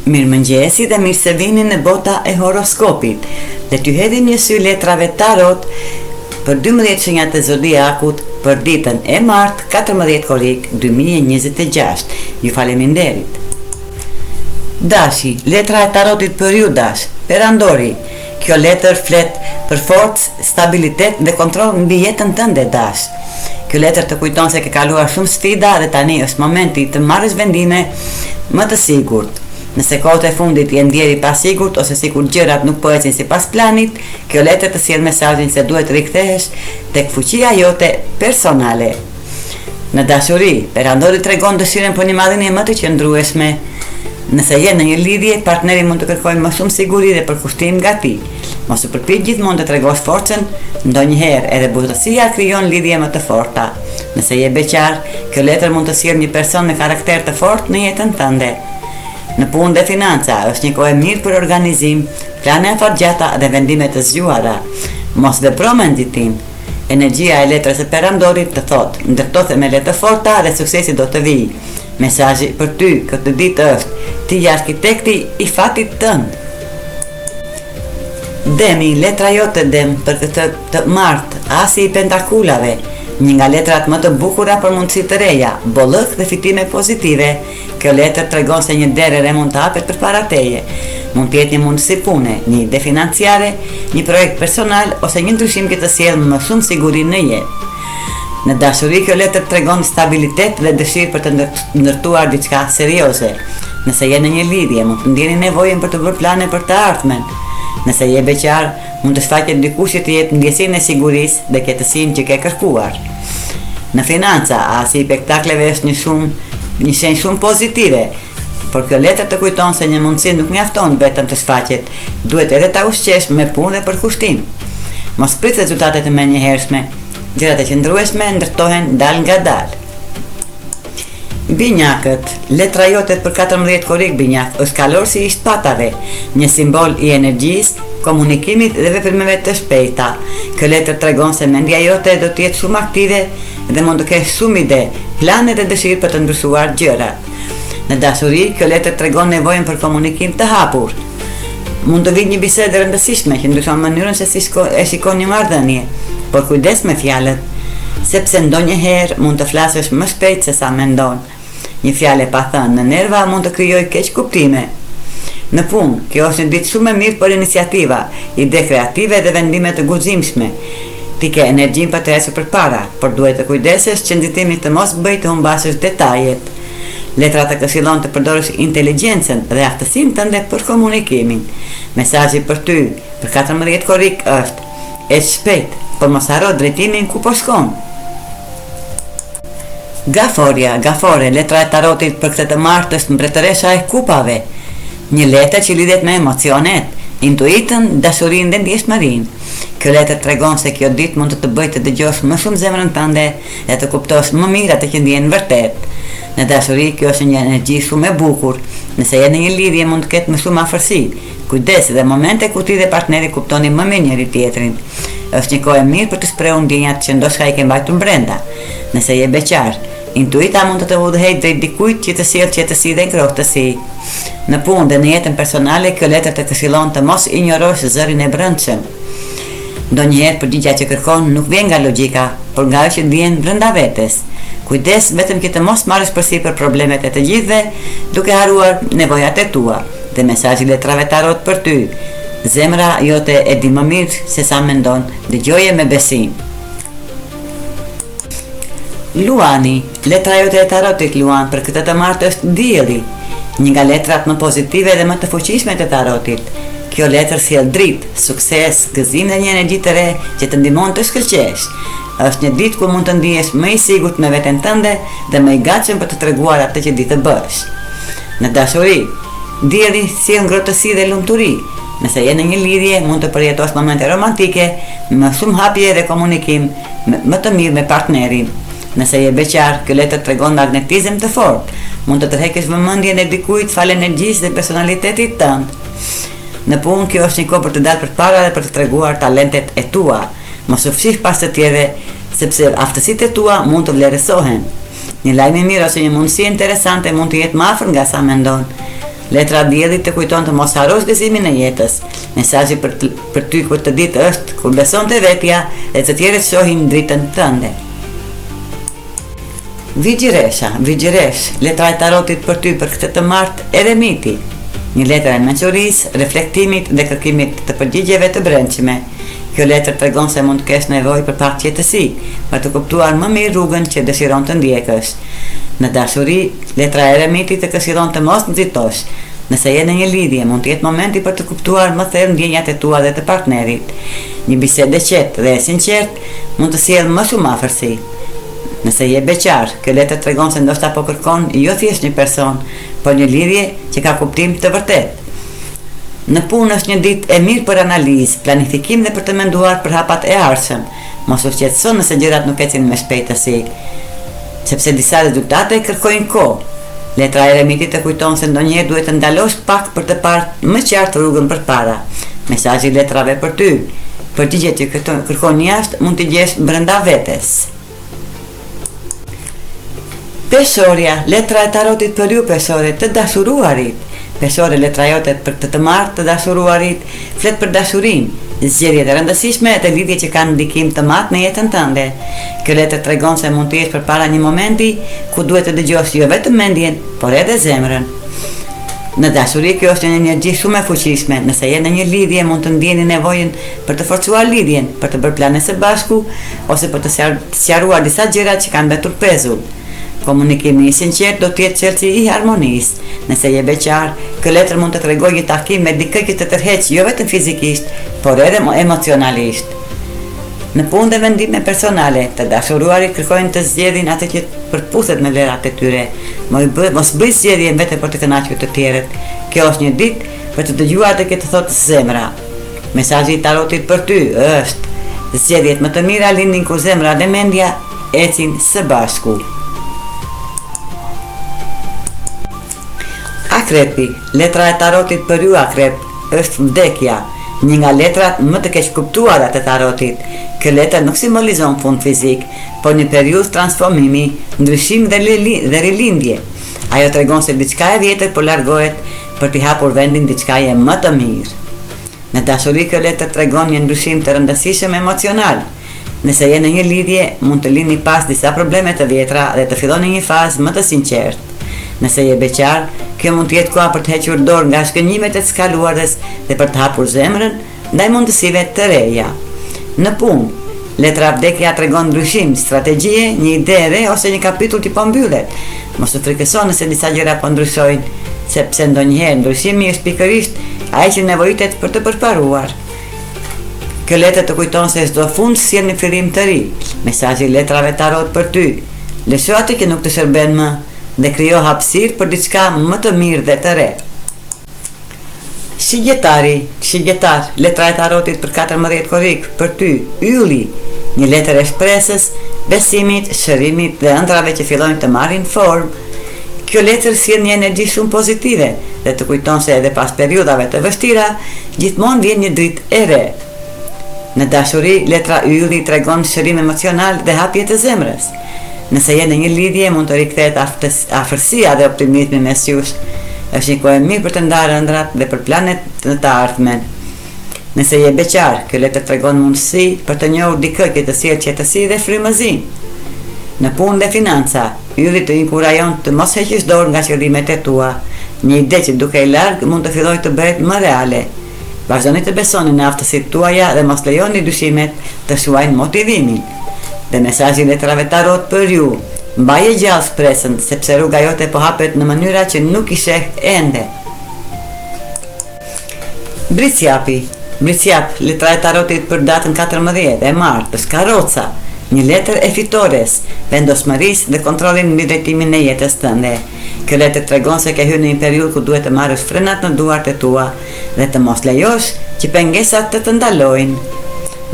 Mirëmëngjesi dhe mirë se vini në bota e horoskopit. Dhe t'ju hedhim një sy letrave tarot për 12 shenjat e zodiakut për ditën e martë 14 korrik 2026. Ju faleminderit. Dashi, letra e tarotit për ju dash, perandori. Kjo letër flet për forcë, stabilitet dhe kontroll mbi jetën tënde dash. Kjo letër të kujton se ke kaluar shumë sfida dhe tani është momenti të marrësh vendime më të sigurt. Nëse kohët e fundit je ndjeri pasigurt ose sikur gjërat nuk po ecin sipas planit, kjo letër të sjell mesazhin se duhet rikthehesh tek fuqia jote personale. Në dashuri, perandori tregon dëshirën për një marrëdhënie më të qëndrueshme. Nëse je në një lidhje, partneri mund të kërkojë më shumë siguri dhe përkushtim nga ti. Mos u përpiq gjithmonë të tregosh forcën, ndonjëherë edhe butësia krijon lidhje më të forta. Nëse je beqar, kjo letër mund të sjellë një person me karakter të fortë në jetën tënde. Në punë dhe financa, është një kohë e mirë për organizim, plane afatgjata dhe vendime të zgjuara. Mos vepro me nxitim. Energjia e letrës së perandorit të thotë, ndërtose me letë forta dhe suksesi do të vijë. Mesazhi për ty këtë ditë është: ti je arkitekti i fatit tënd. Demi, letra jote dem për këtë të martë, asi i pentakulave. Një nga letrat më të bukura për mundësi të reja, bollëk dhe fitime pozitive. Kjo letër tregon se një derë mund të hapet përpara teje. Mund të jetë një mundësi pune, një ide financiare, një projekt personal ose një ndryshim që të sjellë më shumë siguri në jetë. Në dashuri, kjo letër tregon stabilitet dhe dëshirë për të ndërtuar diçka serioze. Nëse je në një lidhje, mund të ndjeni nevojën për të bërë plane për të ardhmen. Nëse je beqar, mund të shfaqet dikush që të jep ndjesinë e sigurisë dhe qetësinë që ke kërkuar. Në financa, asi i spektakleve është një shenjë shumë pozitive, por kjo letër të kujton se një mundësi nuk mjafton vetëm të shfaqet, duhet edhe ta ushqesh me punë dhe përkushtim. Mos prit rezultate të menjëhershme, gjërat e qëndrueshme ndërtohen dal nga dal. Binjakët, letra jote për 14 korrik binjak është kalorësi i shpatave, një simbol i energjisë, komunikimit dhe veprimeve të shpejta. Kjo letër tregon se mendja jote do të jetë shumë aktive dhe mund të kesh shumë ide, plane dhe dëshirë për të ndryshuar gjërat. Në dashuri, kjo letër tregon nevojën për komunikim të hapur. Mund të vijë një bisedë rëndësishme që ndryshon mënyrën se si e shikon një marrëdhënie, por kujdes me fjalët, sepse ndonjëherë mund të flasësh më shpejt se sa mendon. Një fjalë pa thënë në nerva mund të krijojë keq kuptime. Në punë, kjo është një ditë shumë e mirë për iniciativa, ide kreative dhe vendime të guximshme. Ti ke energjinë për të ecur përpara, por duhet të kujdesesh që nxitimi të mos bëj të humbasësh detajet. Letra të këshillon të përdorësh inteligjencën dhe aftësinë tënde për komunikimin. Mesazhi për ty për 14 korrik është: ec shpejt, por mos harro drejtimin ku po shkon. Gafore, letra e tarotit për këtë të martë është mbretëresha e kupave. Një letër që lidhet me emocionet, intuitën, dashurinë dhe ndjeshmërinë. Kjo letër tregon se kjo ditë mund të të bëjë të dëgjosh më shumë zemrën tënde dhe të kuptosh më mirë atë që ndjen vërtet. Në dashuri, kjo është një energji shumë e bukur. Nëse je në një lidhje, mund të ketë më shumë afërsi. Kujdes dhe momente ku ti dhe partneri kuptoni më mirë njëri tjetrin. Është një kohë e mirë për të shprehur ndjenjat që ndoshta i ke mbajtur brenda. Nëse je beqar, intuita mund të të udhëhejë drejt dikujt që të sjellë qetësi dhe ngrohtësi. Në punë dhe në jetën personale, kjo letër të këshillon të mos injorosh zërin e brendshëm. Ndonjëherë përgjigjja që kërkon nuk vjen nga logjika, por nga ajo që ndjen brenda vetes. Kujdes vetëm që të mos marrësh përsipër problemet e të gjithëve, duke haruar nevojat e tua. Dhe mesazhi letrave tarot për ty: zemra jote e di më mirë se sa mendon, dëgjoje me besim. Luani, letra jote e tarotit Luan për këtë të martë është dielli, një nga letrat më pozitive dhe më të fuqishme të tarotit. Kjo letër sjell dritë, sukses, gëzim dhe një energji të re që të ndihmon të shkëlqesh. Është një ditë ku mund të ndihesh më i sigurt me veten tënde dhe më i gatshëm për të treguar atë që di të bësh. Në dashuri, dielli sjell ngrohtësi dhe lumturi. Nëse je në një lidhje, mund të përjetosh momente romantike, me shumë hapje dhe komunikim më të mirë me partnerin. Nëse je beqar, kjo letër tregon magnetizëm të fortë. Mund të tërheqësh vëmendjen e dikujt falë energjisë dhe personalitetit tënd. Në punë, kjo është një kohë për të dalë përpara dhe për të treguar talentet e tua. Mos u fshih pas të tjerëve, sepse aftësitë e tua mund të vlerësohen. Një lajm i mirë ose një mundësi interesante mund të jetë më afër nga sa mendon. Letra diellit të kujton të mos harrosh gëzimin e jetës. Mesazhi për ty për të ditë është kur beson te vetja e të tjerët shohin dritën tënde. Vigjiresh, letra e tarotit për ty për këtë të martë eremiti. Një letër e mençurisë, reflektimit dhe kërkimit të përgjigjeve të brendshme. Kjo letër tregon se mund të kesh nevojë për pak qetësi, për të kuptuar më mirë rrugën që dëshiron të ndjekësh. Në dashuri, letra e eremitit të këshillon të mos nxitosh. Nëse je në një lidhje, mund të jetë momenti për të kuptuar më thellë ndjenjat e tua dhe të partnerit. Një bisedë e qetë dhe e sinqert mund të sjellë më shumë afërsi. Nëse je beqar, kjo letër tregon se ndoshta po kërkon jo thjesht një person, por një lidhje që ka kuptim të vërtetë. Në punë është një ditë e mirë për analizë, planifikim dhe për të menduar për hapat e ardhshëm. Mos u shqetëso nëse gjërat nuk ecin me shpejtësi, sepse disa rezultate kërkojnë kohë. Letra e eremitit të kujton se ndonjëherë duhet të ndalosh pak për të parë më qartë rrugën përpara. Mesazhi i letrave për ty. Përgjigjet që kërkon jashtë mund t'i gjesh brenda vetes. Peshorja, letra e tarotit për ju peshore të dashuruarit. Peshore, letra jote për të martë të dashuruarit, flet për dashurin, zgjedhjet e rëndësishme e të lidhje që kanë ndikim të madh në jetën tënde. Kjo letër tregon se mund të jesh përpara një momenti ku duhet të dëgjosh jo vetëm mendjen, por edhe zemrën. Në dashuri kjo është një energji shumë e fuqishme. Nëse je në një lidhje, mund të ndjeni nevojën për të forcuar lidhjen, për të bërë plane së bashku ose për të sqaruar disa gjëra që kanë mbetur pezull. Komunikimi i sinqert do të jetë çelësi i harmonisë. Nëse je beqar, kjo letër mund të tregojë një takim me dikë që të tërheq jo vetëm fizikisht, por edhe emocionalisht. Në punë dhe vendime personale, të dashuruarit kërkojnë të zgjedhin atë që përputhet me vlerat e tyre. Mos bëj zgjedhje vetëm për të kënaqur të tjerët. Kjo është një ditë për të dëgjuar atë që të thotë zemra. Mesazhi i tarotit për ty është: zgjedhjet më të mira lindin kur zemra dhe mendja ecin së bashku. Akrepi, letra e tarotit për ju akrep është vdekja, një nga letrat më të keq kuptuara të tarotit. Kjo letër nuk simbolizon fund fizik, por një periudhë transformimi, ndryshim dhe rilindje. Ajo tregon se diçka e vjetër po largohet për t'i hapur vendin diçkaje më të mirë. Në dashuri kjo letër tregon një ndryshim të rëndësishëm emocional. Nëse je në një lidhje, mund të lini pas disa probleme të vjetra dhe të filloni një fazë më të sinqertë. Nëse je beqar, kjo mund të jetë koha për të hequr dorë nga shkënjimet e të skaluarës dhe për të hapur zemrën ndaj mundësive të reja. Në punë, letra vdekja tregon ndryshim, strategjie, një ide e re ose një kapitull që po mbyllet. Mos u frikëso nëse disa gjëra po ndryshojnë, sepse ndonjëherë ndryshimi është pikërisht ai që nevojitet për të përparuar. Kjo letër të kujton se çdo fund sjell një fillim të ri. Mesazhi i letrave tarot për ty: lësho atë që nuk të shërben më dhe krijo hapësirë për diçka më të mirë dhe të re. Shigjetar, letra e tarotit për 14 korrik për ty, ylli, një letër e shpresës, besimit, shërimit dhe ëndrave që fillojnë të marrin formë. Kjo letër sjell një energji shumë pozitive dhe të kujton se edhe pas periudhave të vështira, gjithmonë vjen një dritë e re. Në dashuri, letra ylli tregon shërim emocional dhe hapje të zemrës. Nëse je në një lidhje, mund të rikthehet afërsia dhe optimizmi mes jush. Është një kohë e mirë për të ndarë ëndrat dhe për planet në të ardhmen. Nëse je beqar, kjo letër tregon mundësi për të njohur dikë që të sjellë qetësi dhe frymëzim. Në punë dhe financa, ylli të inkurajon të mos heqësh dorë nga qëllimet e tua. Një ide që duke i larg mund të fillojë të bëhet më reale. Vazhdoni të besoni në aftësitë tuaja dhe mos lejoni dyshimet të shuajnë motivimin. Dhe mesazhi i letrave tarot për ju: mbaje gjallë shpresën, sepse rruga jote po hapet në mënyra që nuk i sheh ende. Britsjap, letra e tarotit për datën 14 e martë është karroca, një letër e fitores, vendosmërisë dhe kontrollin mbi drejtimin e jetës tënde. Kjo letër tregon se ke hyrë në një periudhë ku duhet të marrësh frenat në duart e tua dhe të mos lejosh që pengesat të të ndalojnë.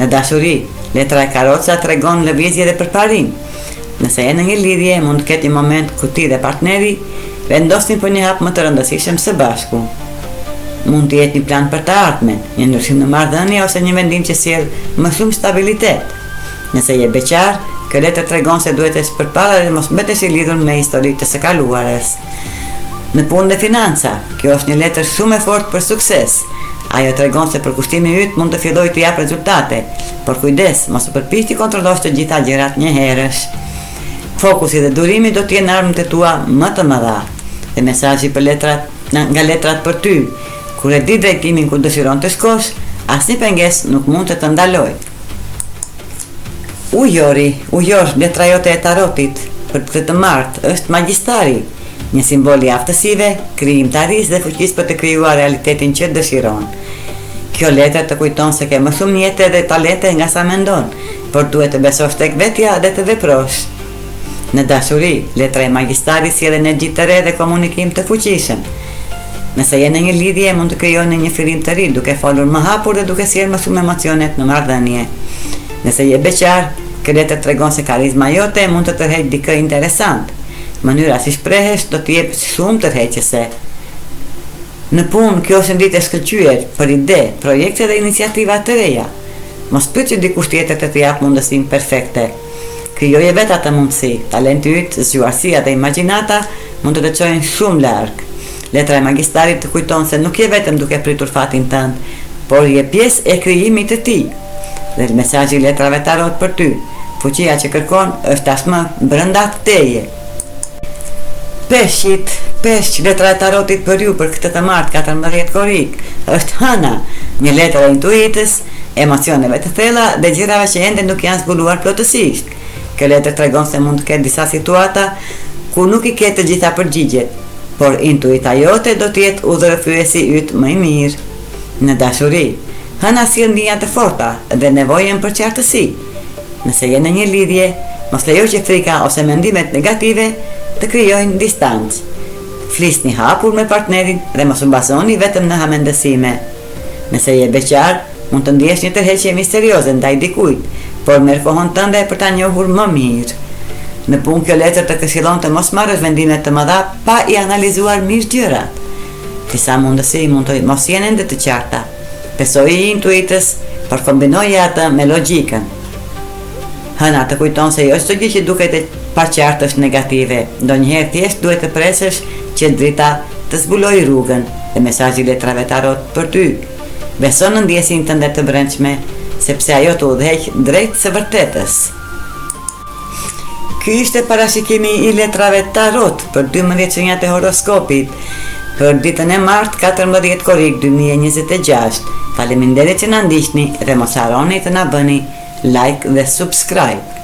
Në dashuri, letra e karroca tregon lëvizje dhe përparim. Nëse je në një lidhje, mund të ketë një moment ku ti dhe partneri vendosni për një hap më të rëndësishëm së bashku. Mund të jetë një plan për të ardhmen, një ndryshim në marrëdhënie ose një vendim që sjell më shumë stabilitet. Nëse je beqar, kjo letër tregon se duhet të përpara dhe mos mbetesh i lidhur me historitë të së kaluarës. Në punë dhe financa, kjo është një letër shumë e fortë për sukses. Ajo tregon se përkushtimi yt mund të fillojë të jap rezultate, por kujdes, mos u përpiq të kontrollosh të gjitha gjërat një herësh. Fokusi dhe durimi do të jenë armët e tua më të mëdha. Dhe mesazhi për nga letrat për ty, kur e di drejtimin ku dëshiron të shkosh, asnjë pengesë nuk mund të të ndalojë. Ujor, letra jote e tarotit për këtë martë është magjistari, një simbol i aftësive, krijimtarisë dhe fuqisë për të krijuar realitetin që dëshiron. Kjo letër të kujton se ke më shumë jetë dhe talente nga sa mendon, por duhet të besosh tek vetja dhe të veprosh. Në dashuri, letra e magjistarit sjell energji të re dhe komunikim të fuqishëm. Nëse je në një lidhje, mund të krijoni një fillim të ri, duke folur më hapur dhe duke sjellë më shumë emocionet në marrëdhënie. Nëse je beqar, kjo letër tregon se karizma jote mund të tërheqë dikë interesant. Mënyra si shprehesh do të jep shumë tërheqëse. Në punë, kjo është një ditë e shkëlqyer për ide, projekte dhe iniciativa të reja. Mos pyet që dikush tjetër të jap mundësinë perfekte. Krijoje vetë atë mundësi, talenti yt, zgjuarësia dhe imagjinata mund të të çojnë shumë larg. Letra e magjistarit të kujton se nuk je vetëm duke pritur fatin tënd, por je pjesë e krijimit të tij. Dhe mesazhi i letrave tarot për ty, fuqia që kërkon është tashmë brenda teje. Peshq, letra e tarotit për ju për këtë të martë 14 korik, është Hëna, një letër e intuitës, emocioneve të thella dhe gjërave që ende nuk janë zbuluar plotësisht. Kjo letër tregon se mund të ketë disa situata ku nuk i ke të gjitha përgjigjet, por intuita jote do të jetë udhërrëfyesi yt më i mirë. Në dashuri, Hëna sjell ndjenja të forta dhe nevojën për qartësi. Nëse je në një lidhje, mos lejo që frika ose mendimet negative të krijojnë distancë. Flisni hapur me partnerin dhe mos u bazoni vetëm në hamendësime. Nëse je beqar, mund të ndjesh një tërheqje misterioze ndaj dikujt, por merr kohën tënde për ta njohur më mirë. Në punë, kjo letër të këshillon të mos marrësh vendime të mëdha pa i analizuar mirë gjërat. Disa mundësi mund të mos jenë ende të qarta. Besoji i intuitës, por kombinoje atë me logjikën. Hëna të kujton se jo çdo gjë që duket e paqartë është negative. Ndonjëherë thjesht duhet të presësh që drita të zbulojë rrugën. Dhe mesazhi i letrave tarot për ty. Beso në ndjesinë tënde të brendshme, sepse ajo të udhëheq drejt së vërtetës. Ky ishte parashikimi i letrave tarot për 12 çështjet e horoskopit për ditën e martë 14 korik 2026. Faleminderit që na ndiqni dhe mos harroni të na bëni like dhe subscribe.